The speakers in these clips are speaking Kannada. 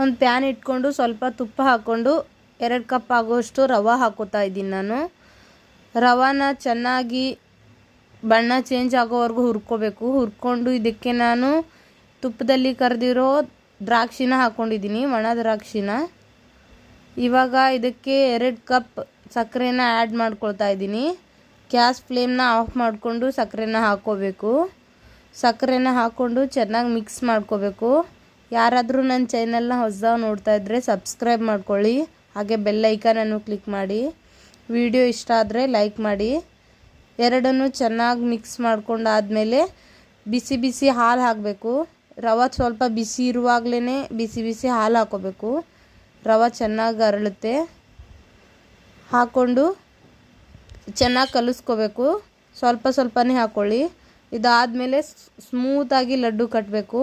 ಒಂದು ಪ್ಯಾನ್ ಇಟ್ಕೊಂಡು ಸ್ವಲ್ಪ ತುಪ್ಪ ಹಾಕ್ಕೊಂಡು 2 ಕಪ್ ಆಗೋಷ್ಟು ರವೆ ಹಾಕೋತಾ ಇದ್ದೀನಿ ನಾನು. ರವಾನ ಚೆನ್ನಾಗಿ ಬಣ್ಣ ಚೇಂಜ್ ಆಗೋವರೆಗೂ ಹುರ್ಕೋಬೇಕು. ಹುರ್ಕೊಂಡು ಇದಕ್ಕೆ ನಾನು ತುಪ್ಪದಲ್ಲಿ ಕರೆದಿರೋ ದ್ರಾಕ್ಷಿನ ಹಾಕ್ಕೊಂಡಿದ್ದೀನಿ, ಒಣ ದ್ರಾಕ್ಷಿನ. ಇವಾಗ ಇದಕ್ಕೆ 2 ಕಪ್ ಸಕ್ಕರೆನ ಆ್ಯಡ್ ಮಾಡ್ಕೊಳ್ತಾ ಇದ್ದೀನಿ. ಗ್ಯಾಸ್ ಫ್ಲೇಮ್ನ ಆಫ್ ಮಾಡಿಕೊಂಡು ಸಕ್ಕರೆನ ಹಾಕ್ಕೋಬೇಕು. ಸಕ್ಕರೆನ ಹಾಕ್ಕೊಂಡು ಚೆನ್ನಾಗಿ ಮಿಕ್ಸ್ ಮಾಡ್ಕೋಬೇಕು. ಯಾರಾದರೂ ನನ್ನ ಚಾನಲ್ನ ಹೊಸದಾಗಿ ನೋಡ್ತಾ ಇದ್ದರೆ ಸಬ್ಸ್ಕ್ರೈಬ್ ಮಾಡ್ಕೊಳ್ಳಿ, ಹಾಗೆ ಬೆಲ್ ಐಕಾನನ್ನು ಕ್ಲಿಕ್ ಮಾಡಿ. ವಿಡಿಯೋ ಇಷ್ಟ ಆದರೆ ಲೈಕ್ ಮಾಡಿ. ಎರಡನ್ನೂ ಚೆನ್ನಾಗಿ ಮಿಕ್ಸ್ ಮಾಡ್ಕೊಂಡಾದಮೇಲೆ ಬಿಸಿ ಬಿಸಿ ಹಾಲು ಹಾಕಬೇಕು. ರವೆ ಸ್ವಲ್ಪ ಬಿಸಿ ಇರುವಾಗಲೇ ಬಿಸಿ ಬಿಸಿ ಹಾಲು ಹಾಕ್ಕೋಬೇಕು, ರವೆ ಚೆನ್ನಾಗಿ ಅರಳುತ್ತೆ. ಹಾಕ್ಕೊಂಡು ಚೆನ್ನಾಗಿ ಕಲಿಸ್ಕೋಬೇಕು. ಸ್ವಲ್ಪ ಸ್ವಲ್ಪನೇ ಹಾಕ್ಕೊಳ್ಳಿ. ಇದಾದಮೇಲೆ ಸ್ಮೂತಾಗಿ ಲಡ್ಡು ಕಟ್ಟಬೇಕು.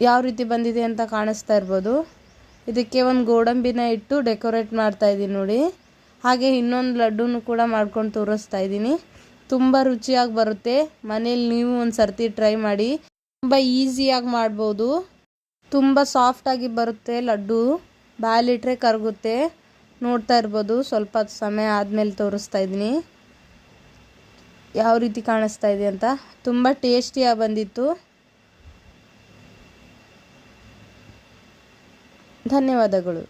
ಯಾವ ರೀತಿ ಬಂದಿದೆ ಅಂತ ಕಾಣಿಸ್ತಾ ಇರ್ಬೋದು. ಇದಕ್ಕೆ ಒಂದು ಗೋಡಂಬಿನ ಇಟ್ಟು ಡೆಕೋರೇಟ್ ಮಾಡ್ತಾ ಇದ್ದೀನಿ ನೋಡಿ. ಹಾಗೆ ಇನ್ನೊಂದು ಲಡ್ಡುನು ಕೂಡ ಮಾಡ್ಕೊಂಡು ತೋರಿಸ್ತಾ ಇದ್ದೀನಿ. ತುಂಬ ರುಚಿಯಾಗಿ ಬರುತ್ತೆ. ಮನೇಲಿ ನೀವು ಒಂದು ಸರ್ತಿ ಟ್ರೈ ಮಾಡಿ. ತುಂಬ ಈಸಿಯಾಗಿ ಮಾಡ್ಬೋದು. ತುಂಬ ಸಾಫ್ಟಾಗಿ ಬರುತ್ತೆ ಲಡ್ಡು. ಬಾಯಲ್ಲಿಟ್ರೆ ಕರಗುತ್ತೆ. ನೋಡ್ತಾ ಇರ್ಬೋದು. ಸ್ವಲ್ಪ ಸಮಯ ಆದಮೇಲೆ ತೋರಿಸ್ತಾ ಇದ್ದೀನಿ ಯಾವ ರೀತಿ ಕಾಣಿಸ್ತಾ ಇದೆ ಅಂತ. ತುಂಬ ಟೇಸ್ಟಿಯಾಗಿ ಬಂದಿತ್ತು. ಧನ್ಯವಾದಗಳು.